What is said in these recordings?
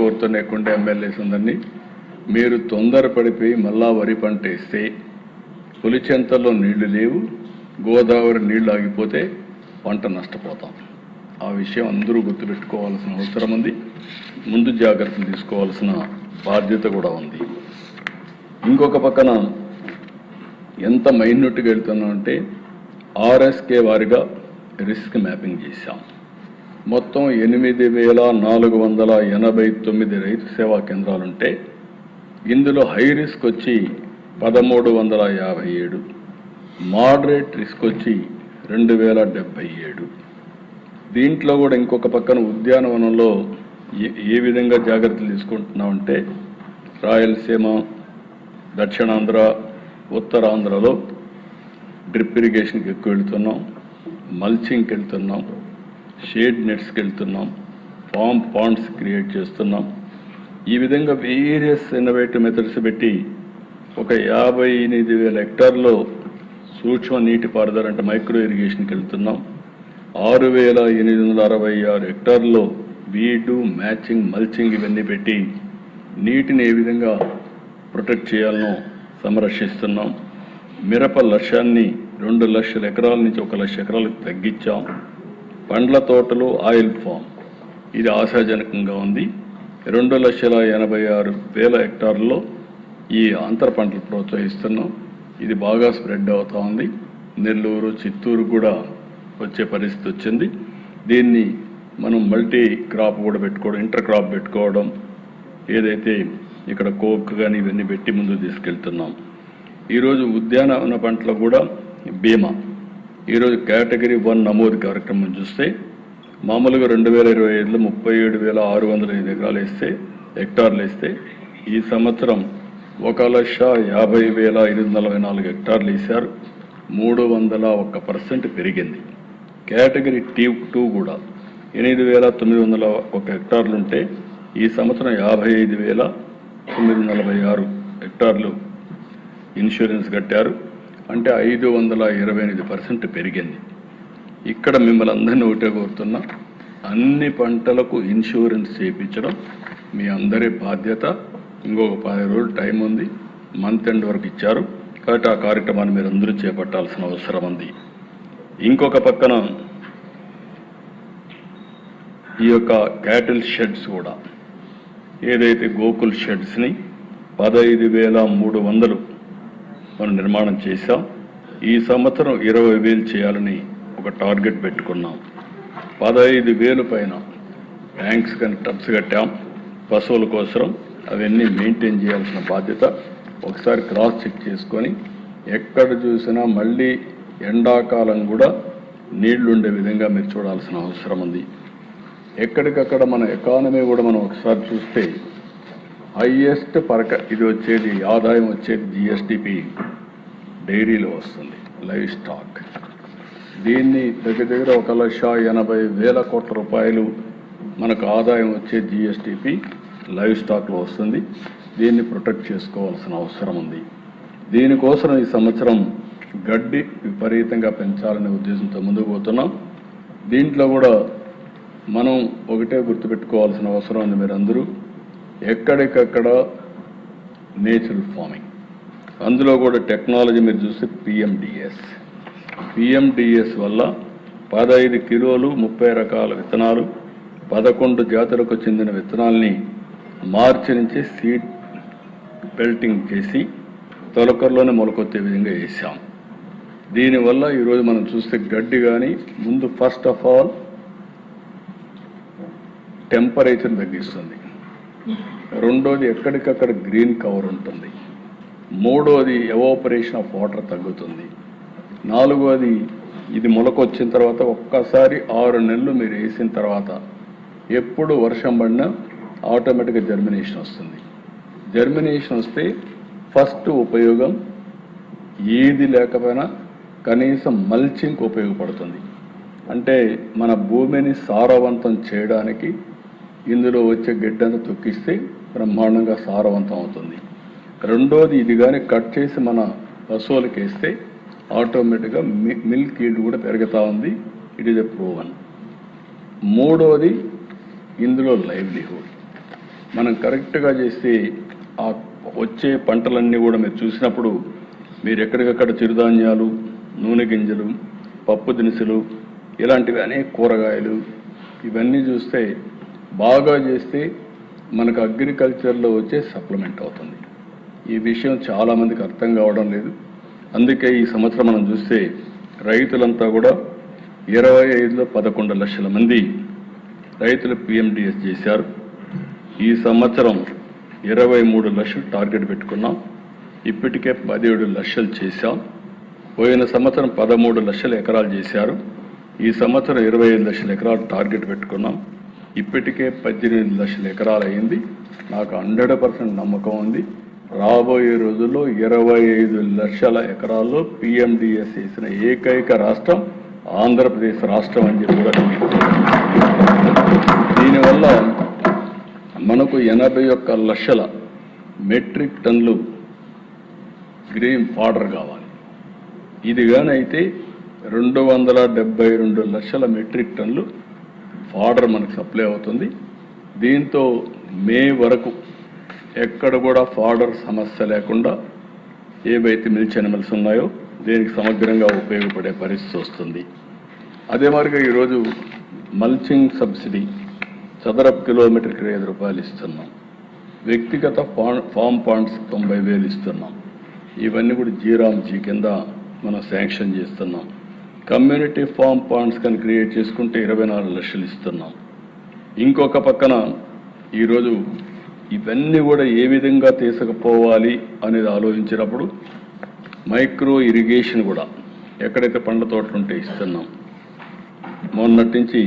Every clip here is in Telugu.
కోరుతున్న ఎక్కుండే ఎమ్మెల్యేస్ అందరినీ, మీరు తొందరపడిపోయి మళ్ళా వరి పంట వేస్తే పులిచెంతల్లో నీళ్లు లేవు, గోదావరి నీళ్లు ఆగిపోతే పంట నష్టపోతాం. ఆ విషయం అందరూ గుర్తుపెట్టుకోవాల్సిన అవసరం ఉంది. ముందు జాగ్రత్తలు తీసుకోవాల్సిన బాధ్యత కూడా ఉంది. ఇంకొక పక్కన ఎంత మైన్యూట్గా వెళ్తున్నామంటే ఆర్ఎస్కే వారిగా రిస్క్ మ్యాపింగ్ చేశాం. మొత్తం 8,489 రైతు సేవా కేంద్రాలుంటే ఇందులో హై రిస్క్ వచ్చి 1,357, మోడరేట్ రిస్క్ వచ్చి 2,077. దీంట్లో కూడా ఇంకొక పక్కన ఉద్యానవనంలో ఏ విధంగా జాగ్రత్తలు తీసుకుంటున్నామంటే రాయలసీమ, దక్షిణాంధ్ర, ఉత్తరాంధ్రలో డ్రిప్ ఇరిగేషన్కి ఎక్కువ వెళ్తున్నాం, మల్చింగ్కి వెళ్తున్నాం, షేడ్ నెట్స్కి వెళ్తున్నాం, ఫామ్ పాండ్స్ క్రియేట్ చేస్తున్నాం. ఈ విధంగా వేరియస్ ఇన్నోవేటివ్ మెథడ్స్ పెట్టి ఒక 58,000 హెక్టార్లో సూక్ష్మ నీటిపారుదల అంటే మైక్రో ఇరిగేషన్కి వెళ్తున్నాం. 6,866 హెక్టార్లో వీడు, మ్యాచింగ్, మల్చింగ్ ఇవన్నీ పెట్టి నీటిని ఏ విధంగా ప్రొటెక్ట్ చేయాలనో సంరక్షిస్తున్నాం. మిరప లక్ష్యాన్ని 2 లక్షల ఎకరాల నుంచి 1 లక్ష ఎకరాలకు తగ్గించాం. పండ్ల తోటలు, ఆయిల్ ఫామ్ ఇది ఆశాజనకంగా ఉంది. 2,86,000 హెక్టార్లలో ఈ అంతర పంటలు ప్రోత్సహిస్తున్నాం. ఇది బాగా స్ప్రెడ్ అవుతూ ఉంది. నెల్లూరు, చిత్తూరు కూడా వచ్చే పరిస్థితి వచ్చింది. దీన్ని మనం మల్టీ క్రాప్ కూడా పెట్టుకోవడం, ఇంటర్ క్రాప్ పెట్టుకోవడం, ఏదైతే ఇక్కడ కోక్ కానీ ఇవన్నీ పెట్టి ముందుకు తీసుకెళ్తున్నాం. ఈరోజు ఉద్యానవన పంటలు కూడా బీమా ఈరోజు కేటగిరీ 1 నమోదు కార్యక్రమం చూస్తే మామూలుగా 2025లో 37,605 హెక్టార్లు వేస్తే ఈ సంవత్సరం 1,50,544 హెక్టార్లు వేశారు. 301% పెరిగింది. కేటగిరీ 2 కూడా 8,901 హెక్టార్లు ఉంటే ఈ సంవత్సరం 55,946 హెక్టార్లు ఇన్సూరెన్స్ కట్టారు. అంటే 528% పెరిగింది. ఇక్కడ మిమ్మల్ని అందరినీ ఒకటే కోరుతున్నా, అన్ని పంటలకు ఇన్సూరెన్స్ చేయించడం మీ అందరి బాధ్యత. ఇంకొక 10 రోజులు టైం ఉంది, మంత్ ఎండ్ వరకు ఇచ్చారు కాబట్టి ఆ కార్యక్రమాన్ని మీరు అందరూ చేపట్టాల్సిన అవసరం ఉంది. ఇంకొక పక్కన ఈ యొక్క క్యాటిల్ షెడ్స్ కూడా ఏదైతే గోకుల్ షెడ్స్ని 15,300 మనం నిర్మాణం చేశాం. ఈ సంవత్సరం 20,000 చేయాలని ఒక టార్గెట్ పెట్టుకున్నాం. 15,000 పైన ట్యాంక్స్ కానీ టబ్స్ కట్టాం పశువుల కోసం. అవన్నీ మెయింటైన్ చేయాల్సిన బాధ్యత. ఒకసారి క్రాస్ చెక్ చేసుకొని ఎక్కడ చూసినా మళ్ళీ ఎండాకాలం కూడా నీళ్లు ఉండే విధంగా మీరు చూడాల్సిన అవసరం ఉంది. ఎక్కడికక్కడ మన ఎకానమీ కూడా మనం ఒకసారి చూస్తే హైయెస్ట్ ఇది వచ్చేది ఆదాయం వచ్చేది జిఎస్టిపి డైరీలో వస్తుంది, లైవ్ స్టాక్. దీన్ని దగ్గర 1,80,000 కోట్ల రూపాయలు మనకు ఆదాయం వచ్చే జిఎస్టిపి లైవ్ స్టాక్లో వస్తుంది. దీన్ని ప్రొటెక్ట్ చేసుకోవాల్సిన అవసరం ఉంది. దీనికోసం ఈ సంవత్సరం గడ్డి విపరీతంగా పెంచాలనే ఉద్దేశంతో ముందుకు పోతున్నాం. దీంట్లో కూడా మనం ఒకటే గుర్తుపెట్టుకోవాల్సిన అవసరం ఉంది. మీరందరూ ఎక్కడికక్కడ నేచురల్ ఫార్మింగ్, అందులో కూడా టెక్నాలజీ మీరు చూస్తే పిఎండిఎస్ వల్ల 15 కిలోలు 30 రకాల విత్తనాలు 11 జాతులకు చెందిన విత్తనాల్ని మార్చి నుంచి సీడ్ బెల్టింగ్ చేసి తొలకరలోనే మొలకొత్తే విధంగా వేసాం. దీనివల్ల ఈరోజు మనం చూస్తే గడ్డి కానీ ముందు ఫస్ట్ ఆఫ్ ఆల్ టెంపరేచర్ తగ్గిస్తుంది. రెండోది ఎక్కడికక్కడ గ్రీన్ కవర్ ఉంటుంది. మూడోది ఎవాపరేషన్ ఆఫ్ వాటర్ తగ్గుతుంది. నాలుగోది ఇది మొలకొచ్చిన తర్వాత ఒక్కసారి 6 నెలలు మీరు వేసిన తర్వాత ఎప్పుడు వర్షం పడినా ఆటోమేటిక్గా జర్మినేషన్ వస్తుంది. జర్మినేషన్ వస్తే ఫస్ట్ ఉపయోగం ఏది లేకపోయినా కనీసం మల్చింగ్కి ఉపయోగపడుతుంది. అంటే మన భూమిని సారవంతం చేయడానికి ఇందులో వచ్చే గడ్డంతా తొక్కిస్తే బ్రహ్మాండంగా సారవంతం అవుతుంది. రెండోది ఇది కానీ కట్ చేసి మన పశువులకు వేస్తే ఆటోమేటిక్గా మిల్క్ ఈల్డ్ కూడా పెరుగుతూ ఉంది. It is a proven. మూడోది ఇందులో లైవ్లీహుడ్. మనం కరెక్ట్గా చేస్తే ఆ వచ్చే పంటలన్నీ కూడా మీరు చూసినప్పుడు మీరు ఎక్కడికక్కడ చిరుధాన్యాలు, నూనె గింజలు, పప్పు దినుసులు, ఇలాంటివి అనేక కూరగాయలు ఇవన్నీ చూస్తే బాగా చేస్తే మనకు అగ్రికల్చర్లో వచ్చే సప్లిమెంట్ అవుతుంది. ఈ విషయం చాలామందికి అర్థం కావడం లేదు. అందుకే ఈ సంవత్సరం మనం చూస్తే రైతులంతా కూడా 25లో 11 లక్షల మంది రైతులు PMDS చేశారు. ఈ సంవత్సరం 23 లక్షలు టార్గెట్ పెట్టుకున్నాం. ఇప్పటికే 17 లక్షలు చేశాం. పోయిన సంవత్సరం 13 లక్షల ఎకరాలు చేశారు. ఈ సంవత్సరం 25 లక్షల ఎకరాలు టార్గెట్ పెట్టుకున్నాం. ఇప్పటికే 18 లక్షల ఎకరాలు అయింది. నాకు 100% నమ్మకం ఉంది. రాబోయే రోజుల్లో 25 లక్షల ఎకరాల్లో PMDS చేసిన ఏకైక రాష్ట్రం ఆంధ్రప్రదేశ్ రాష్ట్రం అని చెప్పి కూడా దీనివల్ల మనకు 81 లక్షల మెట్రిక్ టన్నులు గ్రీన్ ఫాడర్ కావాలి. ఇది గానైతే 272 లక్షల మెట్రిక్ టన్నులు ఫాడర్ మనకు సప్లై అవుతుంది. దీంతో మే వరకు ఎక్కడ కూడా ఫాడర్ సమస్య లేకుండా ఏవైతే మిల్చ్ అనిమల్స్ ఉన్నాయో దీనికి సమగ్రంగా ఉపయోగపడే పరిస్థితి వస్తుంది. అదే మాదిరిగా ఈరోజు మల్చింగ్ సబ్సిడీ చదరపు కిలోమీటర్కి 5 రూపాయలు ఇస్తున్నాం. వ్యక్తిగత ఫామ్ పాండ్స్ 90,000 ఇస్తున్నాం. ఇవన్నీ కూడా జీరాంజీ కింద మనం శాంక్షన్ చేస్తున్నాం. కమ్యూనిటీ ఫామ్ పాండ్స్ కానీ క్రియేట్ చేసుకుంటే 24 లక్షలు ఇస్తున్నాం. ఇంకొక పక్కన ఈరోజు ఇవన్నీ కూడా ఏ విధంగా తీసుకుపోవాలి అనేది ఆలోచించినప్పుడు మైక్రో ఇరిగేషన్ కూడా ఎక్కడైతే పండ్ల తోటలు ఉంటే ఇస్తున్నాం. మొన్నటి నుంచి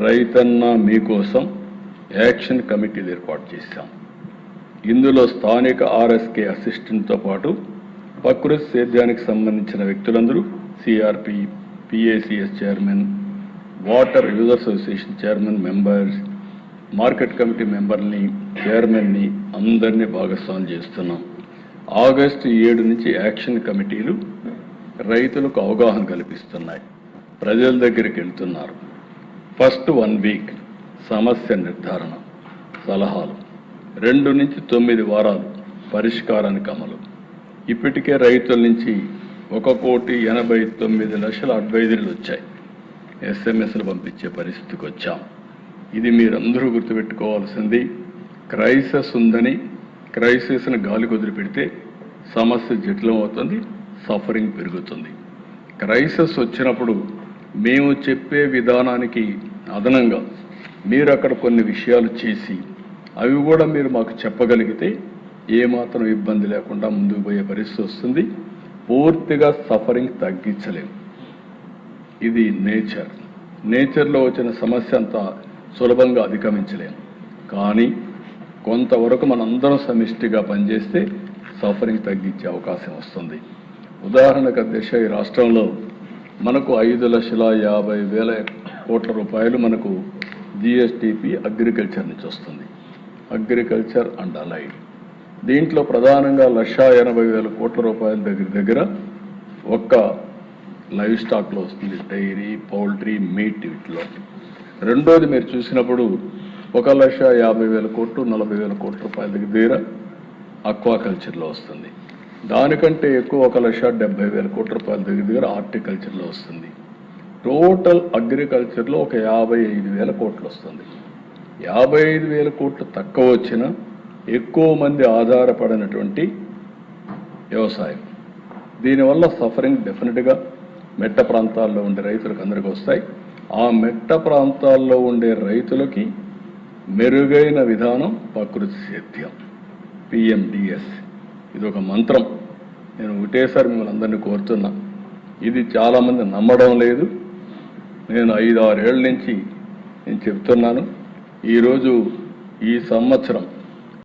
రైతన్న మీకోసం యాక్షన్ కమిటీలు ఏర్పాటు చేశాం. ఇందులో స్థానిక RSK అసిస్టెంట్తో పాటు ప్రకృతి సేద్యానికి సంబంధించిన వ్యక్తులందరూ CRP, PACS chairman, water users association chairman members, market committee మెంబర్ని, చైర్మన్ని అందరినీ భాగస్వామ్యం చేస్తున్నాం. ఆగస్టు 7 నుంచి యాక్షన్ కమిటీలు రైతులకు అవగాహన కల్పిస్తున్నాయి. ప్రజల దగ్గరికి వెళ్తున్నారు. ఫస్ట్ 1 వీక్ సమస్య నిర్ధారణ, సలహాలు, 2 నుంచి 9 వారాలు పరిష్కారానికి అమలు. ఇప్పటికే రైతుల నుంచి 1,89,00,000 అడ్వైజరీలు వచ్చాయి. SMSలు పంపించే పరిస్థితికి వచ్చాం. ఇది మీరందరూ గుర్తుపెట్టుకోవాల్సింది. క్రైసిస్ ఉందని క్రైసిస్ని గాలి కుదిరిపెడితే సమస్య జటిలం అవుతుంది, సఫరింగ్ పెరుగుతుంది. క్రైసిస్ వచ్చినప్పుడు మేము చెప్పే విధానానికి అదనంగా మీరు అక్కడ కొన్ని విషయాలు చేసి అవి కూడా మీరు మాకు చెప్పగలిగితే ఏమాత్రం ఇబ్బంది లేకుండా ముందుకు పోయే పరిస్థితి వస్తుంది. పూర్తిగా సఫరింగ్ తగ్గించలేము. ఇది నేచర్లో వచ్చిన సమస్య అంతా సులభంగా అధిగమించలేము. కానీ కొంతవరకు మనందరం సమిష్టిగా పనిచేస్తే సఫరింగ్ తగ్గించే అవకాశం వస్తుంది. ఉదాహరణకు అధ్యక్ష, ఈ రాష్ట్రంలో మనకు 5,50,000 కోట్ల రూపాయలు మనకు GSTP అగ్రికల్చర్ నుంచి వస్తుంది. అగ్రికల్చర్ అండ్ అలైడ్ దీంట్లో ప్రధానంగా 1,80,000 కోట్ల రూపాయల దగ్గర ఒక్క లైవ్ స్టాక్లో వస్తుంది. డైరీ, పౌల్ట్రీ, మీట్ వీటిలో. రెండోది మీరు చూసినప్పుడు 1,50,000 కోట్లు, 40,000 కోట్ల రూపాయల దగ్గర అక్వాకల్చర్లో వస్తుంది. దానికంటే ఎక్కువ 1,70,000 కోట్ల రూపాయల దగ్గర హార్టికల్చర్లో వస్తుంది. టోటల్ అగ్రికల్చర్లో ఒక 55,000 కోట్లు వస్తుంది. 55,000 కోట్లు తక్కువ వచ్చినా ఎక్కువ మంది ఆధారపడినటువంటి వ్యవసాయం. దీనివల్ల సఫరింగ్ డెఫినెట్గా మెట్ట ప్రాంతాల్లో ఉండే రైతులకు అందరికీ వస్తాయి. ఆ మెట్ట ప్రాంతాల్లో ఉండే రైతులకి మెరుగైన విధానం ప్రకృతి సేద్యం, PMDS. ఇది ఒక మంత్రం. నేను ఒకటేసారి మిమ్మల్ని అందరినీ కోరుతున్నా. ఇది చాలామంది నమ్మడం లేదు. నేను 5-6 ఏళ్ళ నుంచి నేను చెప్తున్నాను. ఈరోజు ఈ సంవత్సరం